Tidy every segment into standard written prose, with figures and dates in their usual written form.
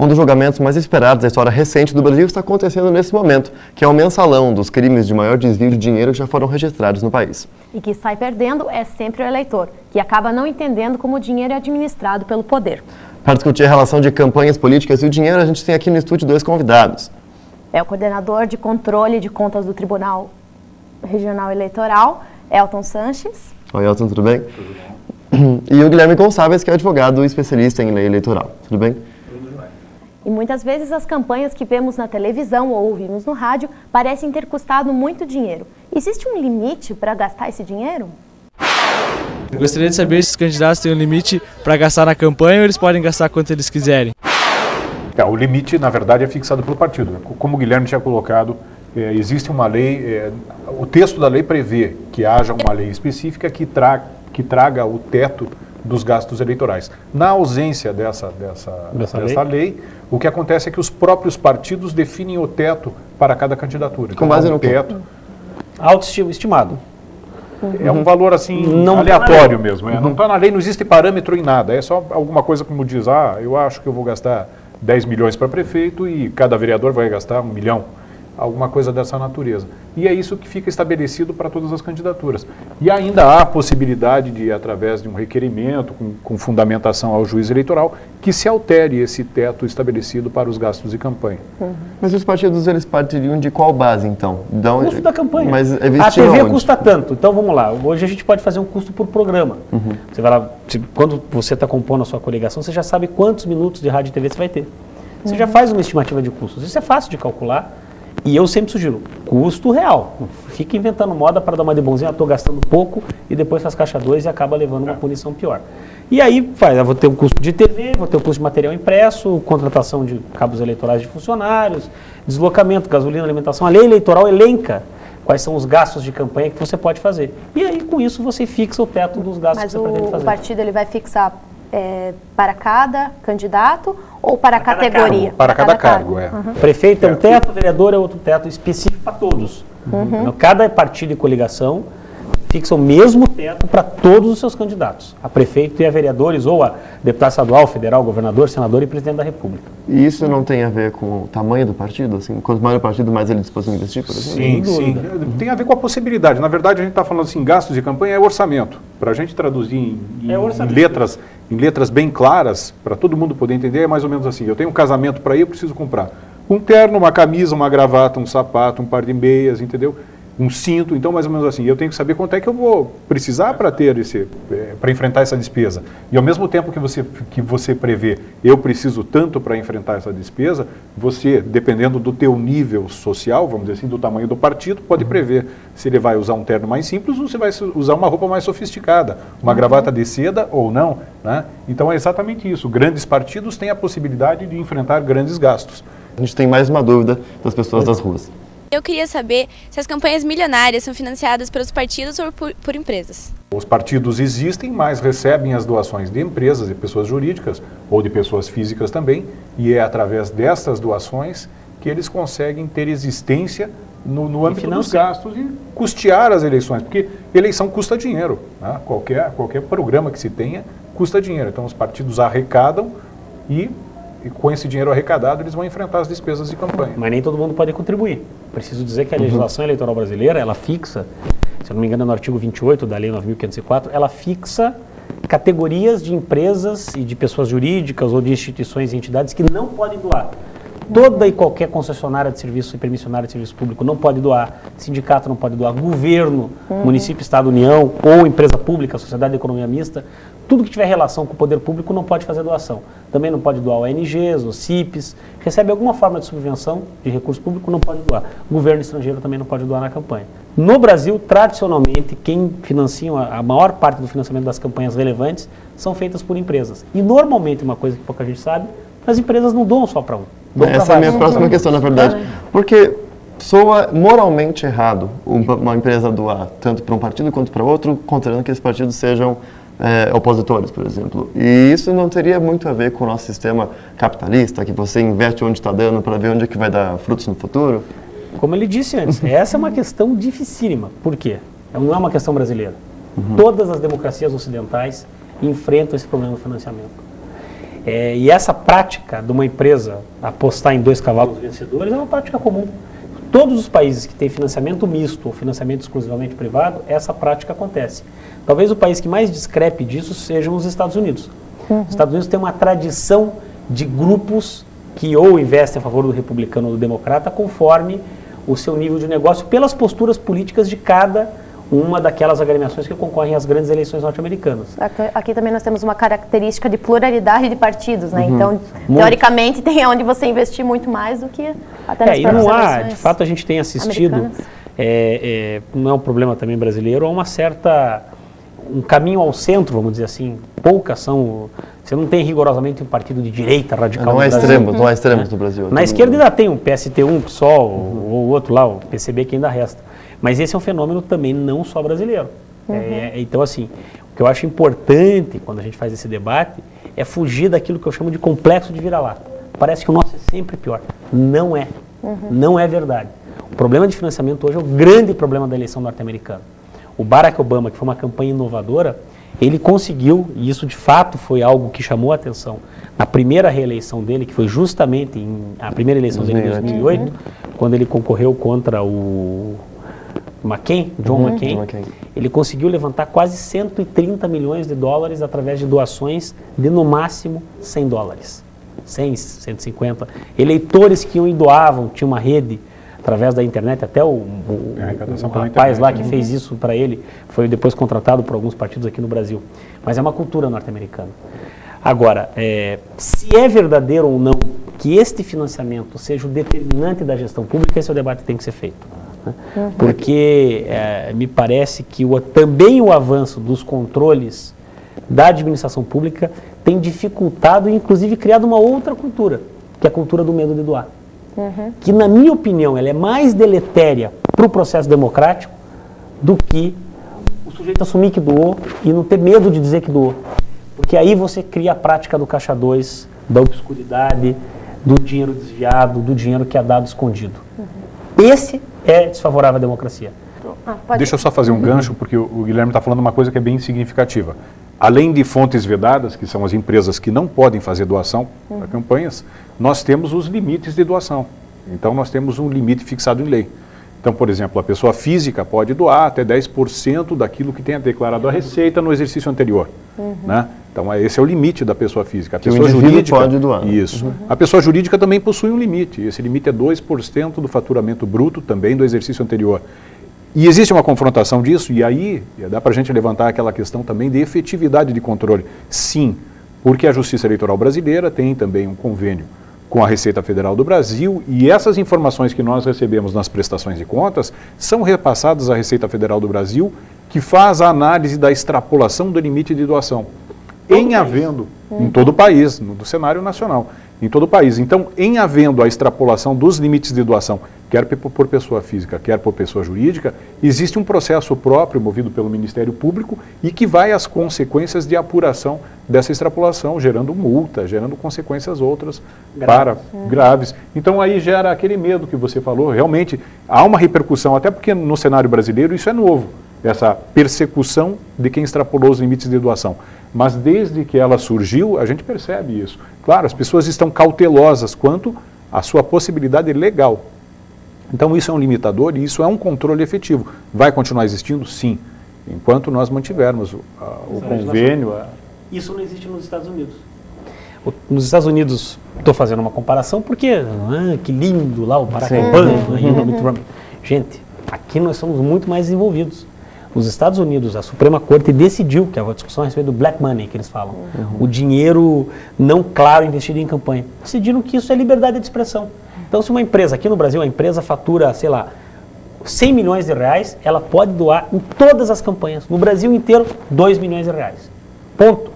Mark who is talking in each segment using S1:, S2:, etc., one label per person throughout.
S1: Um dos julgamentos mais esperados da história recente do Brasil está acontecendo nesse momento, que é o mensalão dos crimes de maior desvio de dinheiro que já foram registrados no país.
S2: E que sai perdendo é sempre o eleitor, que acaba não entendendo como o dinheiro é administrado pelo poder.
S1: Para discutir a relação de campanhas políticas e o dinheiro, a gente tem aqui no estúdio dois convidados.
S2: É o coordenador de controle de contas do Tribunal Regional Eleitoral, Elton Sanches.
S1: Oi, Elton, tudo bem? Tudo bem. E o Guilherme Gonçalves, que é advogado e especialista em lei eleitoral. Tudo bem?
S2: E muitas vezes as campanhas que vemos na televisão ou ouvimos no rádio parecem ter custado muito dinheiro. Existe um limite para gastar esse dinheiro?
S3: Eu gostaria de saber se os candidatos têm um limite para gastar na campanha ou eles podem gastar quanto eles quiserem.
S4: O limite, na verdade, é fixado pelo partido. Como o Guilherme tinha colocado, existe uma lei, o texto da lei prevê que haja uma lei específica que traga o teto dos gastos eleitorais. Na ausência dessa lei, o que acontece é que os próprios partidos definem o teto para cada candidatura.
S1: Com base no
S4: teto
S5: autoestimado.
S4: É um valor assim, não aleatório mesmo. Não está na lei, não existe parâmetro em nada. É só alguma coisa como diz, eu acho que eu vou gastar 10 milhões para prefeito e cada vereador vai gastar 1 milhão. Alguma coisa dessa natureza. E é isso que fica estabelecido para todas as candidaturas. E ainda há a possibilidade de, através de um requerimento, com fundamentação ao juiz eleitoral, que se altere esse teto estabelecido para os gastos de campanha.
S1: Mas os partidos, eles partiriam de qual base, então?
S5: O custo da campanha.
S1: Mas
S5: a TV custa tanto. Então, vamos lá. Hoje a gente pode fazer um custo por programa. Você vai lá, quando você está compondo a sua coligação, você já sabe quantos minutos de rádio e TV você vai ter. Você já faz uma estimativa de custos. Isso é fácil de calcular. E eu sempre sugiro, custo real. Não fica inventando moda para dar uma de bonzinha, estou gastando pouco e depois faz caixa 2 e acaba levando uma punição pior. E aí eu vou ter o custo de TV, vou ter o custo de material impresso, contratação de cabos eleitorais de funcionários, deslocamento, gasolina, alimentação. A lei eleitoral elenca quais são os gastos de campanha que você pode fazer. E aí, com isso, você fixa o teto dos gastos que você pretende fazer.
S2: Mas o partido ele vai fixar para cada candidato ou para a categoria?
S4: Para cada cargo,
S5: Prefeito é um teto, vereador é outro teto específico para todos. Então, cada partido e coligação fixa o mesmo teto para todos os seus candidatos, a prefeito e a vereadores, ou a deputado estadual, federal, governador, senador e presidente da República.
S1: E isso não tem a ver com o tamanho do partido? Assim, quanto maior o partido, mais ele dispôs a investir, por exemplo?
S4: Sim. Tem a ver com a possibilidade. Na verdade, a gente está falando assim, gastos de campanha é orçamento. Para a gente traduzir em letras bem claras, para todo mundo poder entender, é mais ou menos assim. Eu tenho um casamento para ir, eu preciso comprar um terno, uma camisa, uma gravata, um sapato, um par de meias, entendeu? Um cinto, então mais ou menos assim, eu tenho que saber quanto é que eu vou precisar para ter para enfrentar essa despesa. E ao mesmo tempo que você prevê, eu preciso tanto para enfrentar essa despesa, você, dependendo do teu nível social, vamos dizer assim, do tamanho do partido, pode prever se ele vai usar um terno mais simples ou se vai usar uma roupa mais sofisticada, uma gravata de seda ou não, né? Então é exatamente isso, grandes partidos têm a possibilidade de enfrentar grandes gastos.
S1: A gente tem mais uma dúvida das pessoas das ruas.
S6: Eu queria saber se as campanhas milionárias são financiadas pelos partidos ou por empresas.
S4: Os partidos existem, mas recebem as doações de empresas e pessoas jurídicas ou de pessoas físicas também, e é através dessas doações que eles conseguem ter existência no âmbito dos gastos e custear as eleições, porque eleição custa dinheiro, né? Qualquer programa que se tenha custa dinheiro. Então os partidos arrecadam e com esse dinheiro arrecadado, eles vão enfrentar as despesas de campanha.
S5: Mas nem todo mundo pode contribuir. Preciso dizer que a legislação eleitoral brasileira, ela fixa, se eu não me engano, no artigo 28 da Lei 9.504, ela fixa categorias de empresas e de pessoas jurídicas ou de instituições e entidades que não podem doar. Toda e qualquer concessionária de serviço e permissionária de serviço público não pode doar, sindicato não pode doar, governo, município, estado, união ou empresa pública, sociedade de economia mista, tudo que tiver relação com o poder público não pode fazer doação. Também não pode doar ONGs, os CIPs, recebe alguma forma de subvenção de recurso público, não pode doar. O governo estrangeiro também não pode doar na campanha. No Brasil, tradicionalmente, quem financia a maior parte do financiamento das campanhas relevantes são feitas por empresas. E normalmente, uma coisa que pouca gente sabe, as empresas não doam só para um.
S1: Essa é a minha próxima questão, na verdade. Porque soa moralmente errado uma empresa doar tanto para um partido quanto para outro, considerando que esses partidos sejam opositores, por exemplo. E isso não teria muito a ver com o nosso sistema capitalista, que você investe onde está dando para ver onde é que vai dar frutos no futuro?
S5: Como ele disse antes, essa é uma questão dificílima. Por quê? Não é uma questão brasileira. Todas as democracias ocidentais enfrentam esse problema do financiamento. E essa prática de uma empresa apostar em 2 cavalos vencedores é uma prática comum. Todos os países que têm financiamento misto ou financiamento exclusivamente privado, essa prática acontece. Talvez o país que mais discrepe disso sejam os Estados Unidos. Os Estados Unidos têm uma tradição de grupos que ou investem a favor do republicano ou do democrata conforme o seu nível de negócio pelas posturas políticas de cada uma daquelas agremiações que concorrem às grandes eleições norte-americanas.
S2: Aqui também nós temos uma característica de pluralidade de partidos, né? Então, teoricamente, tem onde você investir muito mais do que até nas próprias eleições.
S5: De fato, a gente tem assistido, não é um problema também brasileiro, há um caminho ao centro, vamos dizer assim, poucas são, você não tem rigorosamente um partido de direita radical
S1: não
S5: no Brasil.
S1: Não há extremos no Brasil.
S5: Na esquerda ainda tem um PST1, PSOL, ou o outro lá, o PCB que ainda resta. Mas esse é um fenômeno também não só brasileiro. Então, assim, o que eu acho importante quando a gente faz esse debate é fugir daquilo que eu chamo de complexo de vira-lata. Parece que o nosso é sempre pior. Não é. Não é verdade. O problema de financiamento hoje é o grande problema da eleição norte-americana. O Barack Obama, que foi uma campanha inovadora, ele conseguiu, e isso de fato foi algo que chamou a atenção, na primeira reeleição dele, que foi justamente a primeira eleição dele em 2008, quando ele concorreu contra o John McCain, ele conseguiu levantar quase 130 milhões de dólares através de doações de no máximo 100 dólares. 100, 150. Eleitores que iam e doavam, tinha uma rede através da internet, até o rapaz lá que fez isso para ele, foi depois contratado por alguns partidos aqui no Brasil. Mas é uma cultura norte-americana. Agora, se é verdadeiro ou não que este financiamento seja o determinante da gestão pública, esse é o debate que tem que ser feito. Porque me parece que também o avanço dos controles da administração pública tem dificultado e inclusive criado uma outra cultura, que é a cultura do medo de doar. Que, na minha opinião, ela é mais deletéria para o processo democrático do que o sujeito assumir que doou e não ter medo de dizer que doou. Porque aí você cria a prática do caixa 2, da obscuridade, do dinheiro desviado, do dinheiro que é dado escondido. Esse é desfavorável à democracia.
S4: Deixa eu só fazer um gancho, porque o Guilherme está falando uma coisa que é bem significativa. Além de fontes vedadas, que são as empresas que não podem fazer doação para campanhas, nós temos os limites de doação. Então, nós temos um limite fixado em lei. Então, por exemplo, a pessoa física pode doar até 10% daquilo que tenha declarado a receita no exercício anterior. Né? Então, esse é o limite da pessoa física. A pessoa jurídica
S1: pode doar.
S4: Isso. A pessoa jurídica também possui um limite. Esse limite é 2% do faturamento bruto também do exercício anterior. E existe uma confrontação disso, e aí dá para a gente levantar aquela questão também de efetividade de controle. Sim, porque a Justiça Eleitoral Brasileira tem também um convênio com a Receita Federal do Brasil, e essas informações que nós recebemos nas prestações de contas são repassadas à Receita Federal do Brasil, que faz a análise da extrapolação do limite de doação. Em todo o país, no cenário nacional, em todo o país. Então, em havendo a extrapolação dos limites de doação, quer por pessoa física, quer por pessoa jurídica, existe um processo próprio movido pelo Ministério Público e que vai às consequências de apuração dessa extrapolação, gerando multa, gerando consequências outras graves. Então, aí gera aquele medo que você falou. Realmente, há uma repercussão, até porque no cenário brasileiro isso é novo, essa persecução de quem extrapolou os limites de doação. Mas desde que ela surgiu, a gente percebe isso. Claro, as pessoas estão cautelosas quanto à sua possibilidade legal. Então isso é um limitador e isso é um controle efetivo. Vai continuar existindo? Sim. Enquanto nós mantivermos o convênio...
S5: Isso não existe nos Estados Unidos. Nos Estados Unidos, estou fazendo uma comparação porque, que lindo lá o Barack Obama. Gente, aqui nós somos muito mais desenvolvidos. Nos Estados Unidos, a Suprema Corte decidiu, que é uma discussão a respeito do black money, que eles falam, o dinheiro não claro investido em campanha. Decidiram que isso é liberdade de expressão. Então, se uma empresa, aqui no Brasil, a empresa fatura, sei lá, 100 milhões de reais, ela pode doar em todas as campanhas. No Brasil inteiro, 2 milhões de reais. Ponto.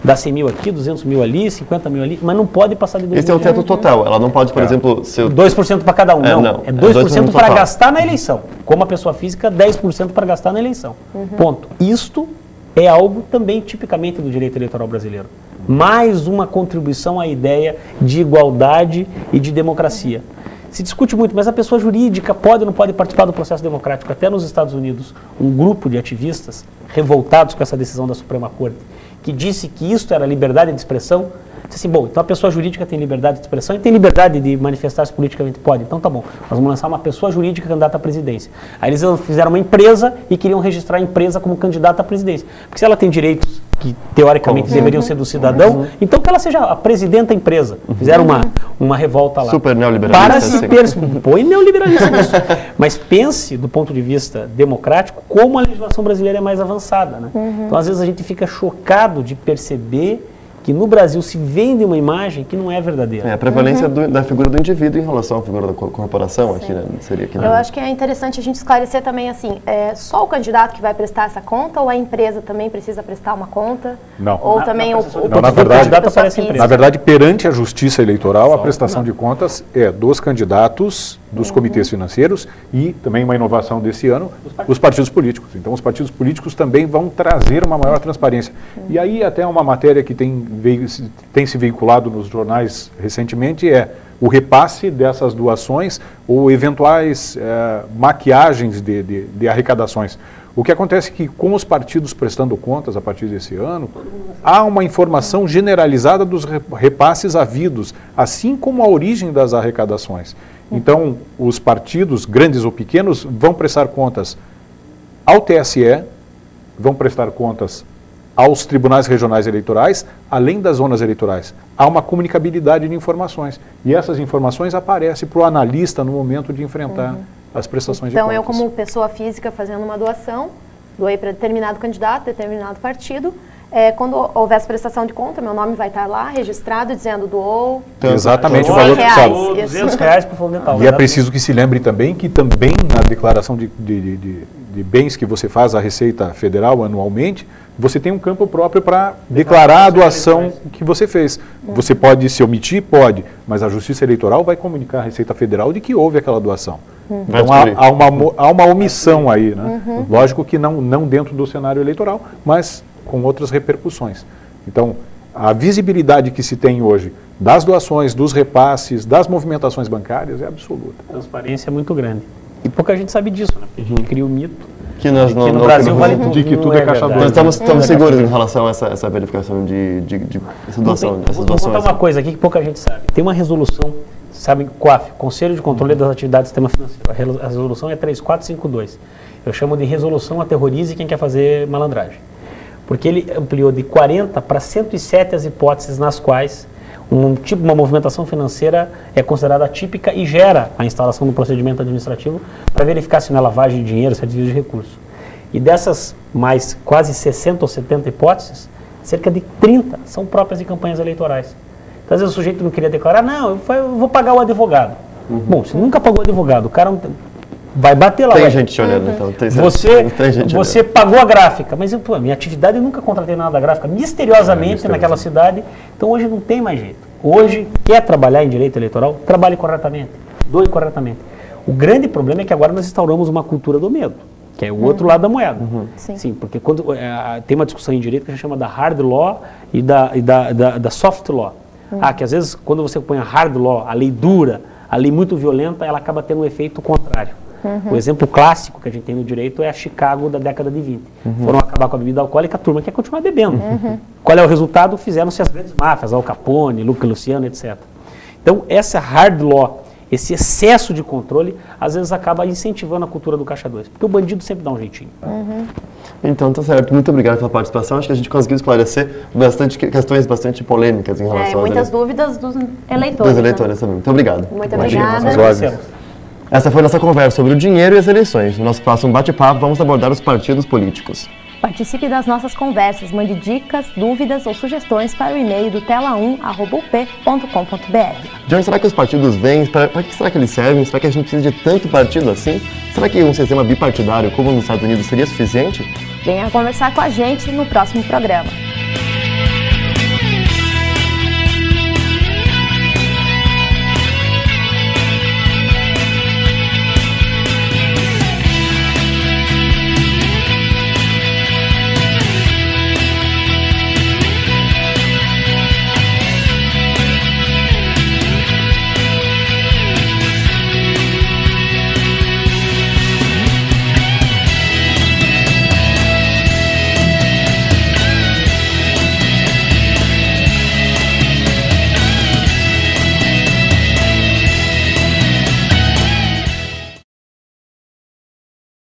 S5: Dá 100 mil aqui, 200 mil ali, 50 mil ali, mas não pode passar de 2 milhões.
S1: Esse é o teto total, ela não pode, por exemplo...
S5: 2% para cada um, não. É 2% para gastar na eleição. Como a pessoa física, 10% para gastar na eleição. Ponto. Isto é algo também tipicamente do direito eleitoral brasileiro. Mais uma contribuição à ideia de igualdade e de democracia. Se discute muito, mas a pessoa jurídica pode ou não pode participar do processo democrático. Até nos Estados Unidos, um grupo de ativistas revoltados com essa decisão da Suprema Corte, que disse que isto era liberdade de expressão, Assim, bom, então a pessoa jurídica tem liberdade de expressão e tem liberdade de manifestar-se politicamente, pode. Então tá bom, nós vamos lançar uma pessoa jurídica candidata à presidência. Aí eles fizeram uma empresa e queriam registrar a empresa como candidata à presidência. Porque se ela tem direitos que teoricamente deveriam ser do cidadão, então que ela seja a presidenta da empresa. Fizeram uma revolta lá.
S1: Super neoliberalista.
S5: Para se põe neoliberalismo nisso. Mas pense, do ponto de vista democrático, como a legislação brasileira é mais avançada, né? Então, às vezes, a gente fica chocado de perceber que no Brasil se vende uma imagem que não é verdadeira.
S1: A prevalência da figura do indivíduo em relação à figura da corporação aqui, né? Seria aqui, né?
S2: Eu acho que é interessante a gente esclarecer também, assim, só o candidato que vai prestar essa conta ou a empresa também precisa prestar uma conta?
S4: Não.
S2: Ou também o
S4: na verdade,
S5: candidato aparece a empresa.
S4: Na verdade, perante a Justiça Eleitoral, a prestação de contas é dos candidatos, dos comitês financeiros e também uma inovação desse ano, os partidos políticos. Então, os partidos políticos também vão trazer uma maior transparência. E aí, até uma matéria que tem se veiculado nos jornais recentemente é o repasse dessas doações ou eventuais maquiagens de arrecadações. O que acontece é que, com os partidos prestando contas a partir desse ano, há uma informação generalizada dos repasses havidos, assim como a origem das arrecadações. Então, os partidos, grandes ou pequenos, vão prestar contas ao TSE, vão prestar contas aos tribunais regionais eleitorais, além das zonas eleitorais. Há uma comunicabilidade de informações. E essas informações aparecem para o analista no momento de enfrentar as prestações de contas.
S2: Então, eu como pessoa física fazendo uma doação, doei para determinado candidato, determinado partido, quando houver essa prestação de conta, meu nome vai estar lá registrado dizendo doou.
S4: Exatamente o valor que sabe.
S5: R$200 por fundo dental.
S4: E é preciso que se lembre também que também na declaração de bens que você faz à Receita Federal anualmente, você tem um campo próprio para declarar a doação que você fez. Você pode se omitir? Pode, mas a Justiça Eleitoral vai comunicar à Receita Federal de que houve aquela doação. Então há uma omissão aí, né? Lógico que não dentro do cenário eleitoral, mas com outras repercussões. Então, a visibilidade que se tem hoje das doações, dos repasses, das movimentações bancárias é absoluta.
S5: A transparência é muito grande. E pouca gente sabe disso, né? Porque a gente cria o mito
S1: que nós
S5: no Brasil vale tudo,
S4: de que tudo é caixa
S1: Nós estamos seguros em relação a essa verificação de essa doação, essas doações.
S5: Vou contar uma coisa aqui que pouca gente sabe. Tem uma resolução, sabe, COAF, Conselho de Controle das Atividades do Sistema Financeiro. A resolução é 3452. Eu chamo de resolução aterrorize quem quer fazer malandragem. Porque ele ampliou de 40 para 107 as hipóteses nas quais uma movimentação financeira é considerada atípica e gera a instalação do procedimento administrativo para verificar se não é lavagem de dinheiro, se é desvio de recursos. E dessas mais quase 60 ou 70 hipóteses, cerca de 30 são próprias de campanhas eleitorais. Então, às vezes o sujeito não queria declarar, não, eu vou pagar o advogado. Bom, se nunca pagou o advogado, o cara não vai bater lá.
S1: Tem gente olhando, então.
S5: Você pagou a gráfica, mas minha atividade eu nunca contratei nada da gráfica, misteriosamente naquela cidade. Então hoje não tem mais jeito. Hoje, quer trabalhar em direito eleitoral, trabalhe corretamente, doe corretamente. O grande problema é que agora nós instauramos uma cultura do medo, que é o outro lado da moeda. Sim, porque quando tem uma discussão em direito que a gente chama da hard law e da soft law. Que às vezes quando você põe a hard law, a lei dura, a lei muito violenta, ela acaba tendo um efeito contrário. O exemplo clássico que a gente tem no direito é a Chicago da década de 20. Foram acabar com a bebida alcoólica, a turma quer continuar bebendo. Qual é o resultado? Fizeram-se as grandes máfias, Al Capone, Luca Luciano, etc. Então, essa hard law, esse excesso de controle, às vezes acaba incentivando a cultura do caixa 2, porque o bandido sempre dá um jeitinho.
S1: Então, tá certo. Muito obrigado pela participação. Acho que a gente conseguiu esclarecer questões bastante polêmicas em relação
S2: muitas dúvidas dos eleitores.
S1: Dos eleitores também. Muito obrigado.
S2: Muito obrigada.
S1: Essa foi nossa conversa sobre o dinheiro e as eleições. No nosso próximo bate-papo, vamos abordar os partidos políticos.
S2: Participe das nossas conversas, mande dicas, dúvidas ou sugestões para o e-mail do tela1@up.com.br.
S1: De onde será que os partidos vêm? Para que será que eles servem? Será que a gente precisa de tanto partido assim? Será que um sistema bipartidário como nos Estados Unidos seria suficiente?
S2: Venha conversar com a gente no próximo programa.